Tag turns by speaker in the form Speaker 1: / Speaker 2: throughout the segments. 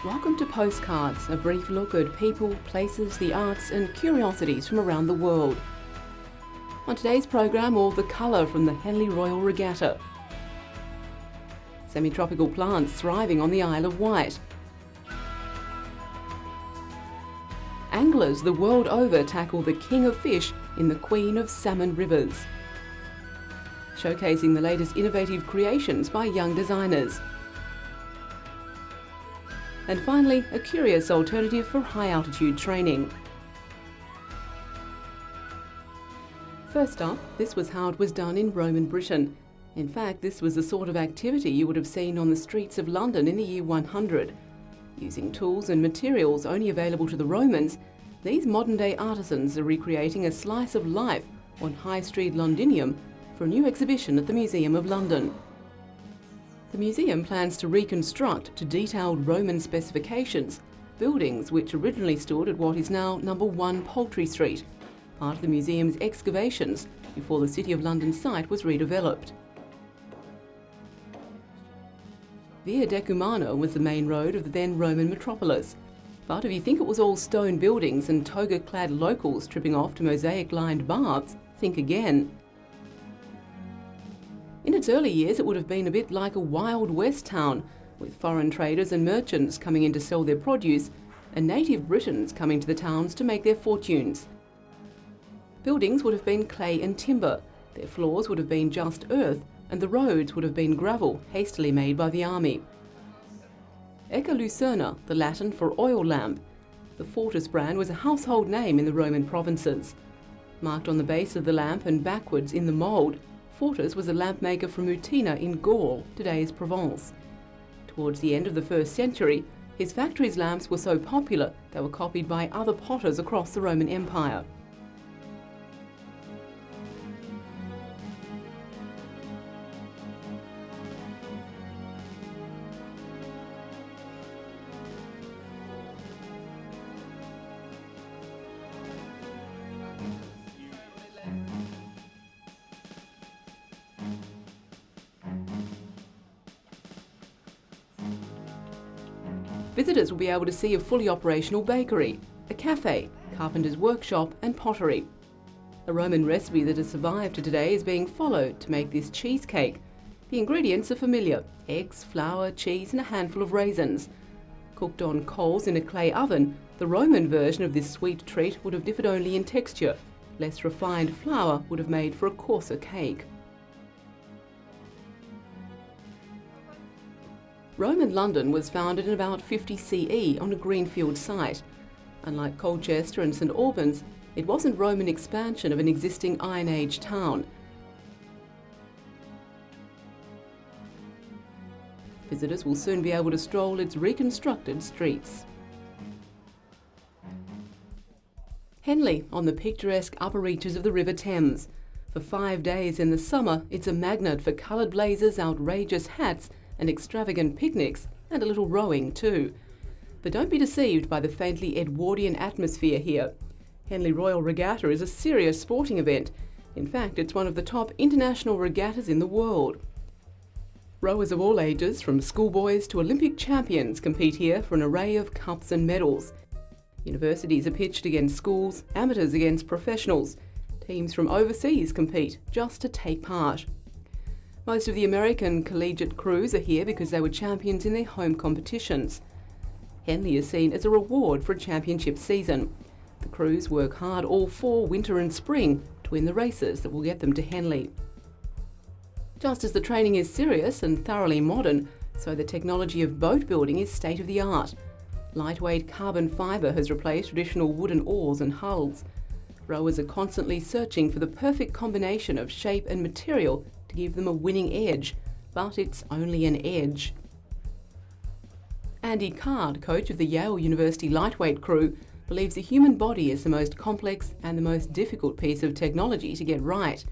Speaker 1: Welcome to Postcards, a brief look at people, places, the arts and curiosities from around the world. On today's program, all the colour from the Henley Royal Regatta. Semi-tropical plants thriving on the Isle of Wight. Anglers the world over tackle the king of fish in the queen of salmon rivers. Showcasing the latest innovative creations by young designers. And finally, a curious alternative for high-altitude training. First up, this was how it was done in Roman Britain. In fact, this was the sort of activity you would have seen on the streets of London in the year 100. Using tools and materials only available to the Romans, these modern-day artisans are recreating a slice of life on High Street Londinium for a new exhibition at the Museum of London. The museum plans to reconstruct to detailed Roman specifications buildings which originally stood at what is now number 1 Poultry Street, part of the museum's excavations before the City of London site was redeveloped. Via Decumana was the main road of the then Roman metropolis, but if you think it was all stone buildings and toga-clad locals tripping off to mosaic-lined baths, think again. In its early years, it would have been a bit like a Wild West town, with foreign traders and merchants coming in to sell their produce, and native Britons coming to the towns to make their fortunes. Buildings would have been clay and timber, their floors would have been just earth, and the roads would have been gravel, hastily made by the army. Ecce Lucerna, the Latin for oil lamp. The Fortis brand was a household name in the Roman provinces. Marked on the base of the lamp and backwards in the mould, Fortis was a lamp maker from Mutina in Gaul, today's Provence. Towards the end of the 1st century, his factory's lamps were so popular they were copied by other potters across the Roman Empire. Visitors will be able to see a fully operational bakery, a cafe, carpenter's workshop and pottery. A Roman recipe that has survived to today is being followed to make this cheesecake. The ingredients are familiar: eggs, flour, cheese and a handful of raisins. Cooked on coals in a clay oven, the Roman version of this sweet treat would have differed only in texture. Less refined flour would have made for a coarser cake. Roman London was founded in about 50 CE on a greenfield site. Unlike Colchester and St Albans, it wasn't Roman expansion of an existing Iron Age town. Visitors will soon be able to stroll its reconstructed streets. Henley, on the picturesque upper reaches of the River Thames. For 5 days in the summer, it's a magnet for coloured blazers, outrageous hats and extravagant picnics, and a little rowing too. But don't be deceived by the faintly Edwardian atmosphere here. Henley Royal Regatta is a serious sporting event. In fact, it's one of the top international regattas in the world. Rowers of all ages, from schoolboys to Olympic champions, compete here for an array of cups and medals. Universities are pitched against schools, amateurs against professionals. Teams from overseas compete just to take part. Most of the American collegiate crews are here because they were champions in their home competitions. Henley is seen as a reward for a championship season. The crews work hard all fall, winter and spring to win the races that will get them to Henley. Just as the training is serious and thoroughly modern, so the technology of boat building is state-of-the-art. Lightweight carbon fibre has replaced traditional wooden oars and hulls. Rowers are constantly searching for the perfect combination of shape and material to give them a winning edge, but it's only an edge. Andy Card, coach of the Yale University lightweight crew, believes the human body is the most complex and the most difficult piece of technology to get right.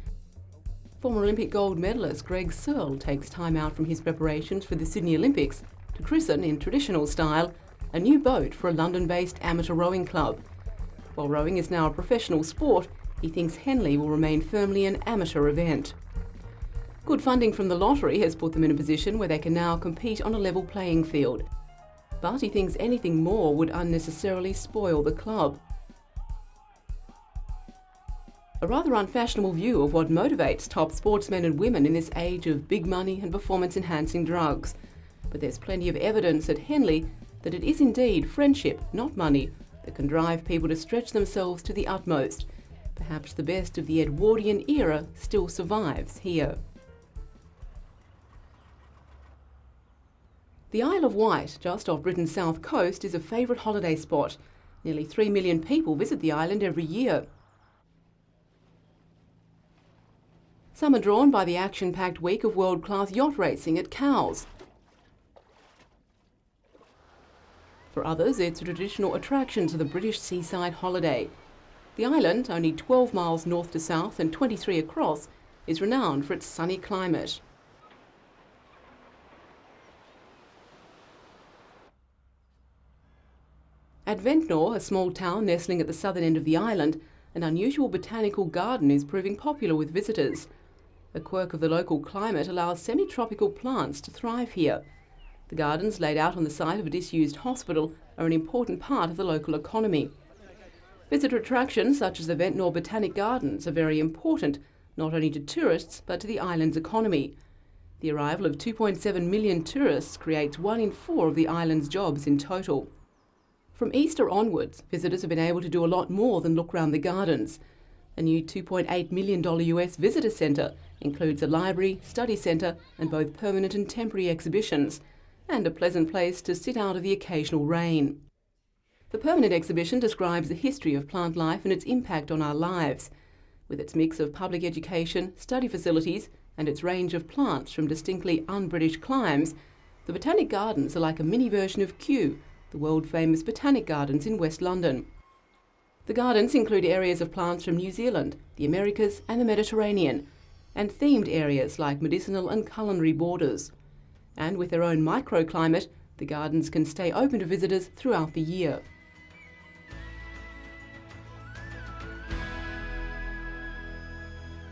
Speaker 1: Former Olympic gold medalist Greg Searle takes time out from his preparations for the Sydney Olympics to christen, in traditional style, a new boat for a London-based amateur rowing club. While rowing is now a professional sport, he thinks Henley will remain firmly an amateur event. Good funding from the lottery has put them in a position where they can now compete on a level playing field. but he thinks anything more would unnecessarily spoil the club. A rather unfashionable view of what motivates top sportsmen and women in this age of big money and performance-enhancing drugs. But there's plenty of evidence at Henley that it is indeed friendship, not money, that can drive people to stretch themselves to the utmost. Perhaps the best of the Edwardian era still survives here. The Isle of Wight, just off Britain's south coast, is a favourite holiday spot. Nearly 3 million people visit the island every year. Some are drawn by the action-packed week of world-class yacht racing at Cowes. For others, it's a traditional attraction to the British seaside holiday. The island, only 12 miles north to south and 23 across, is renowned for its sunny climate. At Ventnor, a small town nestling at the southern end of the island, an unusual botanical garden is proving popular with visitors. A quirk of the local climate allows semi-tropical plants to thrive here. The gardens, laid out on the site of a disused hospital, are an important part of the local economy. Visitor attractions such as the Ventnor Botanic Gardens are very important, not only to tourists but to the island's economy. The arrival of 2.7 million tourists creates 1 in 4 of the island's jobs in total. From Easter onwards, visitors have been able to do a lot more than look round the gardens. A new $2.8 million US visitor centre includes a library, study centre and both permanent and temporary exhibitions, and a pleasant place to sit out of the occasional rain. The permanent exhibition describes the history of plant life and its impact on our lives. With its mix of public education, study facilities and its range of plants from distinctly un-British climes, the Botanic Gardens are like a mini version of Kew, the world-famous Botanic Gardens in West London. The gardens include areas of plants from New Zealand, the Americas and the Mediterranean, and themed areas like medicinal and culinary borders. And with their own microclimate, the gardens can stay open to visitors throughout the year.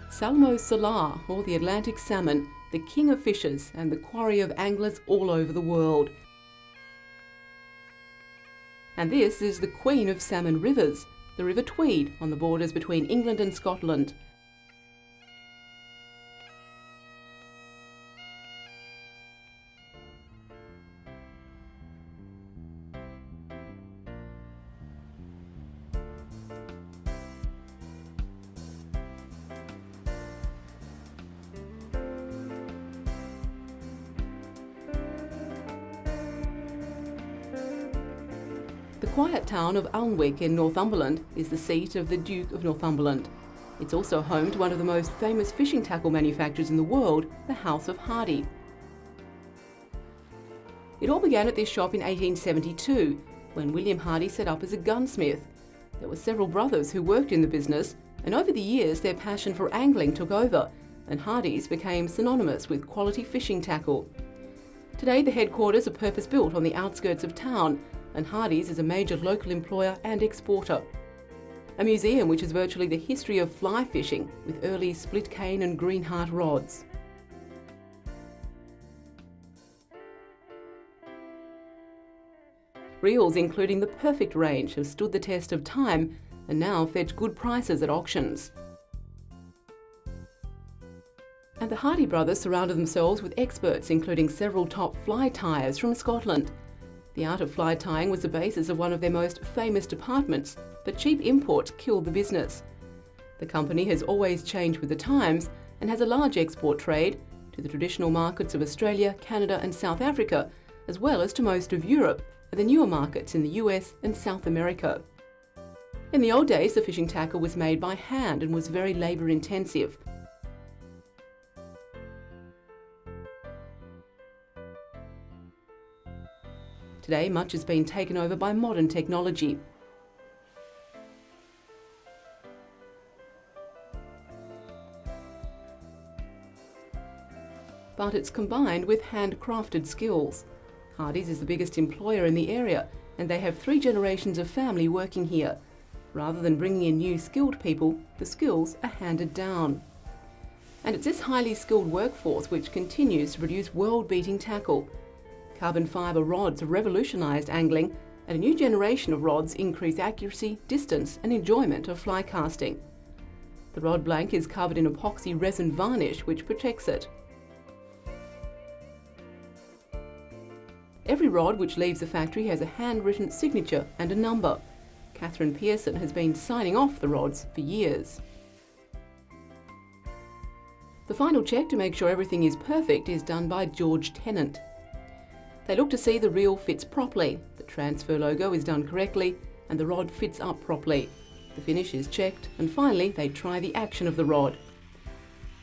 Speaker 1: Salmo salar, or the Atlantic salmon, the king of fishes and the quarry of anglers all over the world. And this is the queen of salmon rivers, the River Tweed on the borders between England and Scotland. The quiet town of Alnwick in Northumberland is the seat of the Duke of Northumberland. It's also home to one of the most famous fishing tackle manufacturers in the world, the House of Hardy. It all began at this shop in 1872, when William Hardy set up as a gunsmith. There were several brothers who worked in the business, and over the years their passion for angling took over, and Hardy's became synonymous with quality fishing tackle. Today the headquarters are purpose-built on the outskirts of town, and Hardy's is a major local employer and exporter. A museum which is virtually the history of fly fishing with early split cane and green heart rods. Reels including the perfect range have stood the test of time and now fetch good prices at auctions. And the Hardy brothers surrounded themselves with experts including several top fly tyers from Scotland. The art of fly tying was the basis of one of their most famous departments, but cheap imports killed the business. The company has always changed with the times and has a large export trade to the traditional markets of Australia, Canada and South Africa, as well as to most of Europe and the newer markets in the US and South America. In the old days, the fishing tackle was made by hand and was very labour intensive. Today, much has been taken over by modern technology. But it's combined with handcrafted skills. Hardy's is the biggest employer in the area, and they have 3 generations of family working here. Rather than bringing in new skilled people, the skills are handed down. And it's this highly skilled workforce which continues to produce world-beating tackle. Carbon fibre rods have revolutionised angling, and a new generation of rods increase accuracy, distance and enjoyment of fly casting. The rod blank is covered in epoxy resin varnish which protects it. Every rod which leaves the factory has a handwritten signature and a number. Catherine Pearson has been signing off the rods for years. The final check to make sure everything is perfect is done by George Tennant. They look to see the reel fits properly, the transfer logo is done correctly, and the rod fits up properly. The finish is checked, and finally they try the action of the rod.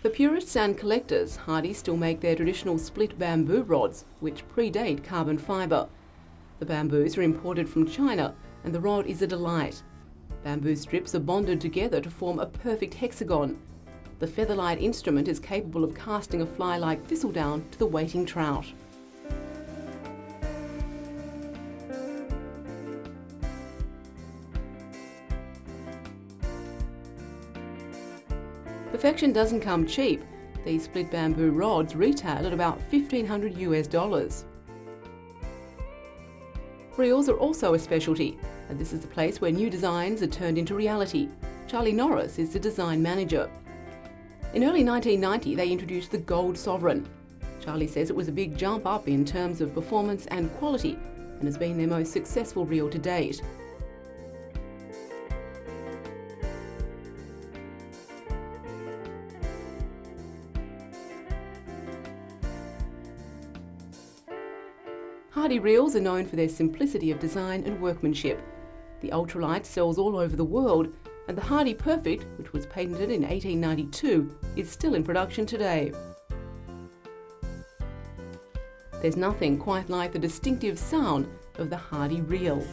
Speaker 1: For purists and collectors, Hardy still make their traditional split bamboo rods, which predate carbon fibre. The bamboos are imported from China, and the rod is a delight. Bamboo strips are bonded together to form a perfect hexagon. The featherlight instrument is capable of casting a fly like thistledown to the waiting trout. Perfection doesn't come cheap. These split bamboo rods retail at about $1,500 US. Reels are also a specialty, and this is the place where new designs are turned into reality. Charlie Norris is the design manager. In early 1990, they introduced the Gold Sovereign. Charlie says it was a big jump up in terms of performance and quality, and has been their most successful reel to date. Hardy reels are known for their simplicity of design and workmanship. The ultralight sells all over the world, and the Hardy Perfect, which was patented in 1892, is still in production today. There's nothing quite like the distinctive sound of the Hardy reel.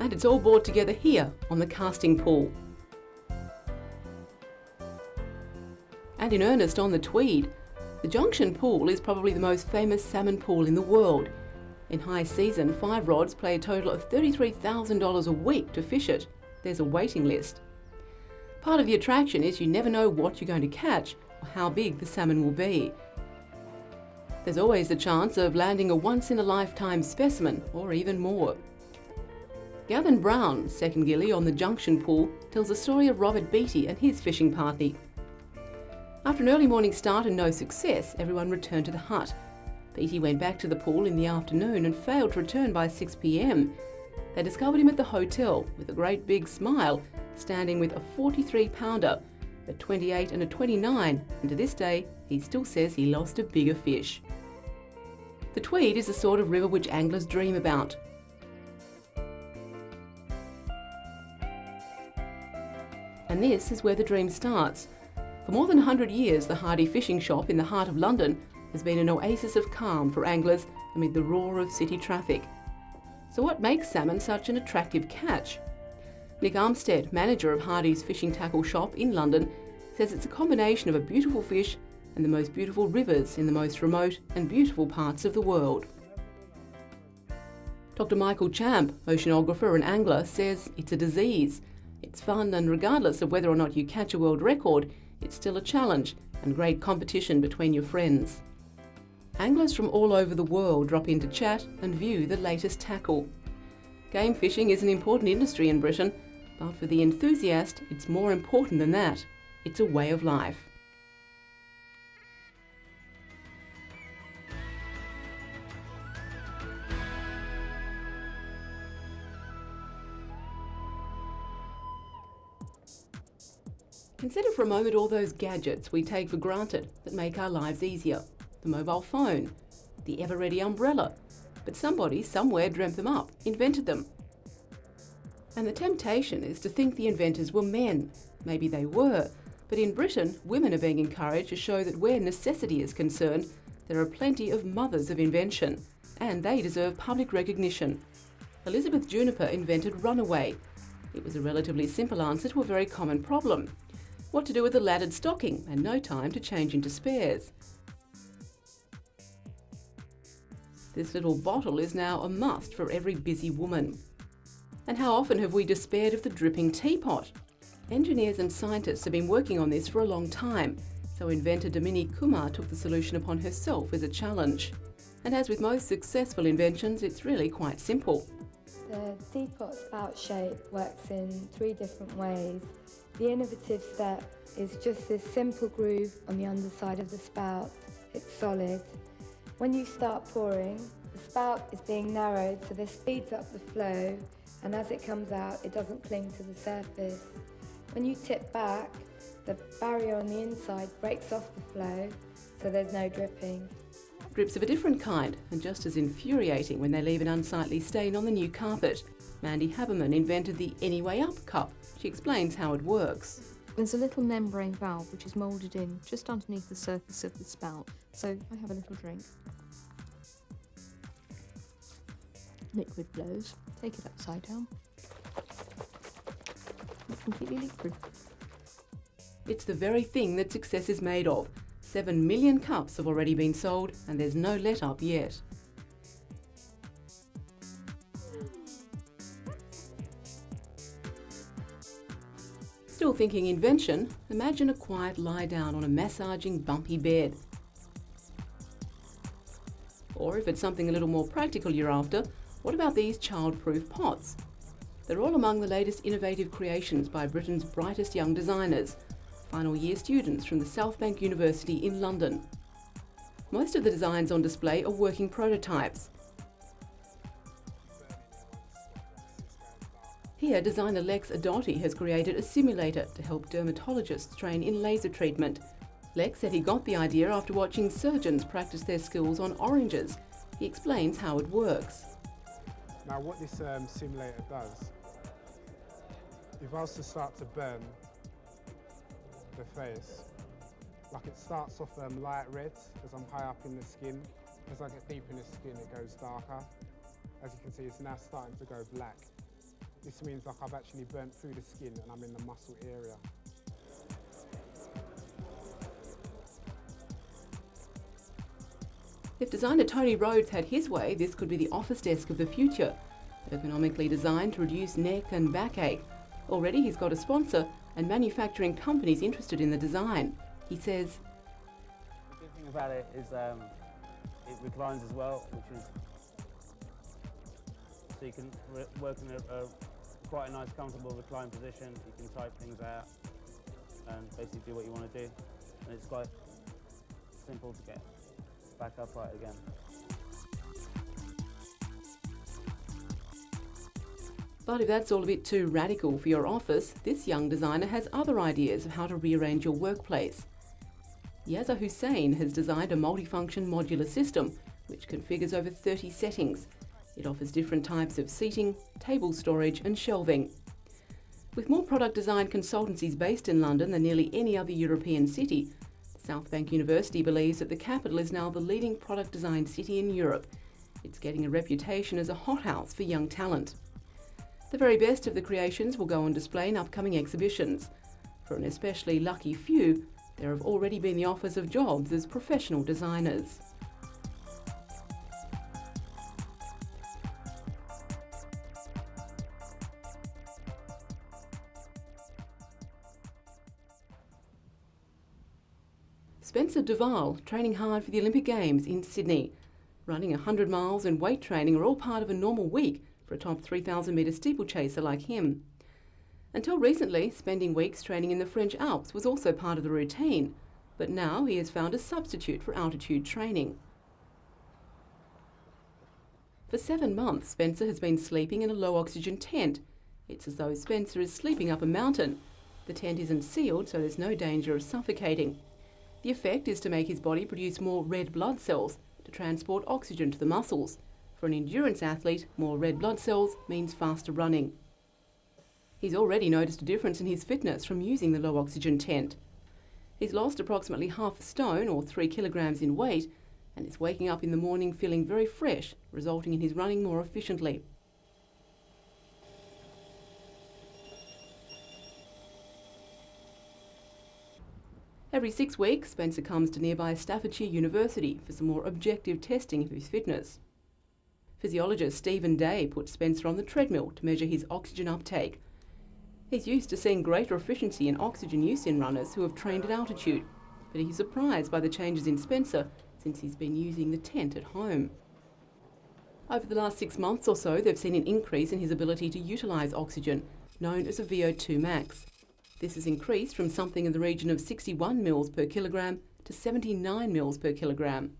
Speaker 1: And it's all brought together here on the casting pool. And in earnest on the Tweed. The Junction Pool is probably the most famous salmon pool in the world. In high season, 5 rods pay a total of $33,000 a week to fish it. There's a waiting list. Part of the attraction is you never know what you're going to catch or how big the salmon will be. There's always the chance of landing a once-in-a-lifetime specimen or even more. Gavin Brown, second gilly on the Junction Pool, tells the story of Robert Beattie and his fishing party. After an early morning start and no success, everyone returned to the hut. Beattie went back to the pool in the afternoon and failed to return by 6 p.m. They discovered him at the hotel with a great big smile, standing with a 43-pounder, a 28 and a 29, and to this day he still says he lost a bigger fish. The Tweed is the sort of river which anglers dream about. And this is where the dream starts. For more than 100 years, the Hardy Fishing Shop in the heart of London has been an oasis of calm for anglers amid the roar of city traffic. So what makes salmon such an attractive catch? Nick Armstead, manager of Hardy's Fishing Tackle Shop in London, says it's a combination of a beautiful fish and the most beautiful rivers in the most remote and beautiful parts of the world. Dr. Michael Champ, oceanographer and angler, says it's a disease. It's fun, and regardless of whether or not you catch a world record, it's still a challenge and great competition between your friends. Anglers from all over the world drop in to chat and view the latest tackle. Game fishing is an important industry in Britain, but for the enthusiast, it's more important than that. It's a way of life. Consider for a moment all those gadgets we take for granted that make our lives easier. The mobile phone, the ever-ready umbrella. But somebody somewhere dreamt them up, invented them. And the temptation is to think the inventors were men. Maybe they were, but in Britain, women are being encouraged to show that where necessity is concerned, there are plenty of mothers of invention, and they deserve public recognition. Elizabeth Juniper invented Runaway. It was a relatively simple answer to a very common problem. What to do with a laddered stocking and no time to change into spares. This little bottle is now a must for every busy woman. And how often have we despaired of the dripping teapot? Engineers and scientists have been working on this for a long time, so inventor Dominique Kumar took the solution upon herself as a challenge. And as with most successful inventions, it's really quite simple.
Speaker 2: The teapot spout shape works in 3 different ways. The innovative step is just this simple groove on the underside of the spout. It's solid. When you start pouring, the spout is being narrowed, so this speeds up the flow, and as it comes out, it doesn't cling to the surface. When you tip back, the barrier on the inside breaks off the flow, so there's no dripping.
Speaker 1: Drips of a different kind, and just as infuriating when they leave an unsightly stain on the new carpet. Mandy Haberman invented the Anyway Up cup. She explains how it works.
Speaker 3: There's a little membrane valve which is moulded in just underneath the surface of the spout. So I have a little drink. Liquid flows. Take it upside down. It's completely liquid.
Speaker 1: It's the very thing that success is made of. 7 million cups have already been sold, and there's no let-up yet. Still thinking invention? Imagine a quiet lie down on a massaging, bumpy bed. Or if it's something a little more practical you're after, what about these child-proof pots? They're all among the latest innovative creations by Britain's brightest young designers, final year students from the South Bank University in London. Most of the designs on display are working prototypes. Here, designer Lex Adotti has created a simulator to help dermatologists train in laser treatment. Lex said he got the idea after watching surgeons practice their skills on oranges. He explains how it works.
Speaker 4: Now what this simulator does, if I was to start to burn the face, like it starts off light red because I'm high up in the skin. As I get deep in the skin, it goes darker. As you can see, it's now starting to go black. This means like I've actually burnt through the skin and I'm in the muscle area.
Speaker 1: If designer Tony Rhodes had his way, this could be the office desk of the future, ergonomically designed to reduce neck and backache. Already he's got a sponsor and manufacturing companies interested in the design. He says,
Speaker 5: the good thing about it is it reclines as well, which is so you can work in a quite a nice, comfortable recline position. You can type things out and basically do what you want to do, and it's quite simple to get back upright again.
Speaker 1: But if that's all a bit too radical for your office, this young designer has other ideas of how to rearrange your workplace. Yazza Hussain has designed a multifunction modular system which configures over 30 settings. It offers different types of seating, table storage and shelving. With more product design consultancies based in London than nearly any other European city, South Bank University believes that the capital is now the leading product design city in Europe. It's getting a reputation as a hothouse for young talent. The very best of the creations will go on display in upcoming exhibitions. For an especially lucky few, there have already been the offers of jobs as professional designers. Spencer Duval, training hard for the Olympic Games in Sydney. Running 100 miles and weight training are all part of a normal week for a top 3,000 metre steeplechaser like him. Until recently, spending weeks training in the French Alps was also part of the routine, but now he has found a substitute for altitude training. For 7 months, Spencer has been sleeping in a low-oxygen tent. It's as though Spencer is sleeping up a mountain. The tent isn't sealed, so there's no danger of suffocating. The effect is to make his body produce more red blood cells to transport oxygen to the muscles. For an endurance athlete, more red blood cells means faster running. He's already noticed a difference in his fitness from using the low-oxygen tent. He's lost approximately half a stone or 3 kilograms in weight and is waking up in the morning feeling very fresh, resulting in his running more efficiently. Every 6 weeks, Spencer comes to nearby Staffordshire University for some more objective testing of his fitness. Physiologist Stephen Day put Spencer on the treadmill to measure his oxygen uptake. He's used to seeing greater efficiency in oxygen use in runners who have trained at altitude, but he's surprised by the changes in Spencer since he's been using the tent at home. Over the last 6 months or so, they've seen an increase in his ability to utilise oxygen, known as a VO2 max. This has increased from something in the region of 61 mils per kilogram to 79 mils per kilogram.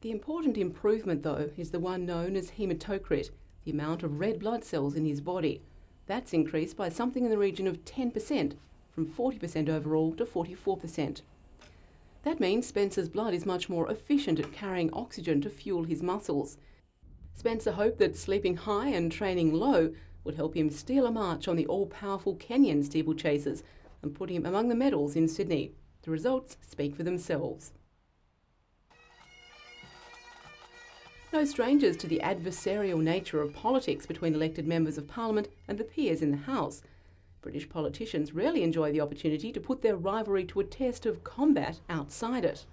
Speaker 1: The important improvement, though, is the one known as hematocrit, the amount of red blood cells in his body. That's increased by something in the region of 10%, from 40% overall to 44%. That means Spencer's blood is much more efficient at carrying oxygen to fuel his muscles. Spencer hoped that sleeping high and training low would help him steal a march on the all-powerful Kenyan steeplechasers and put him among the medals in Sydney. The results speak for themselves. No strangers to the adversarial nature of politics between elected members of Parliament and the peers in the House. British politicians rarely enjoy the opportunity to put their rivalry to a test of combat outside it.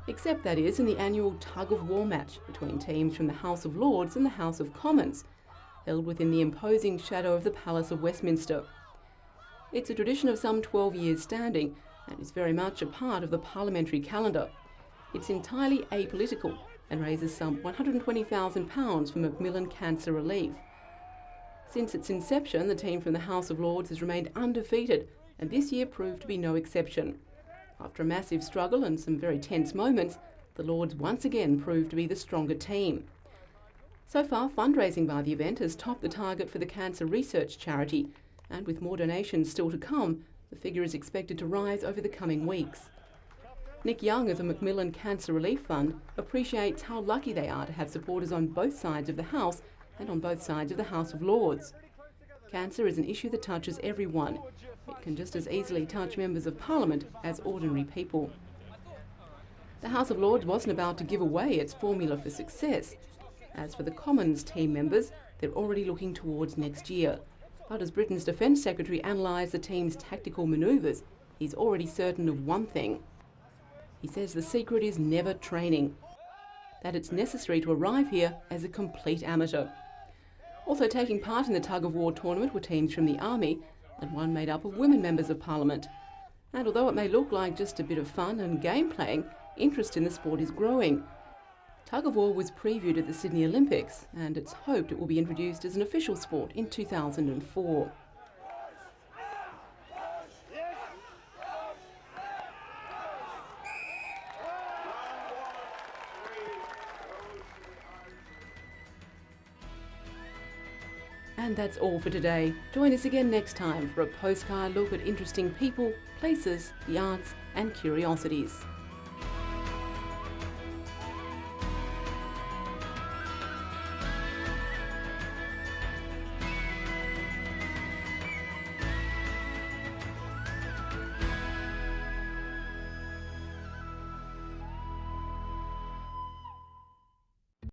Speaker 1: Except, that is, in the annual tug-of-war match between teams from the House of Lords and the House of Commons, held within the imposing shadow of the Palace of Westminster. It's a tradition of some 12 years standing and is very much a part of the parliamentary calendar. It's entirely apolitical and raises some £120,000 for Macmillan Cancer Relief. Since its inception, the team from the House of Lords has remained undefeated, and this year proved to be no exception. After a massive struggle and some very tense moments, the Lords once again proved to be the stronger team. So far, fundraising by the event has topped the target for the cancer research charity, and with more donations still to come, the figure is expected to rise over the coming weeks. Nick Young of the Macmillan Cancer Relief Fund appreciates how lucky they are to have supporters on both sides of the House and on both sides of the House of Lords. Cancer is an issue that touches everyone. It can just as easily touch members of Parliament as ordinary people. The House of Lords wasn't about to give away its formula for success. As for the Commons team members, they're already looking towards next year. But as Britain's Defence Secretary analysed the team's tactical manoeuvres, he's already certain of one thing. He says the secret is never training, that it's necessary to arrive here as a complete amateur. Also taking part in the tug-of-war tournament were teams from the Army and one made up of women members of Parliament. And although it may look like just a bit of fun and game playing, interest in the sport is growing. Tug-of-war was previewed at the Sydney Olympics, and it's hoped it will be introduced as an official sport in 2004. And that's all for today. Join us again next time for a postcard look at interesting people, places, the arts and curiosities.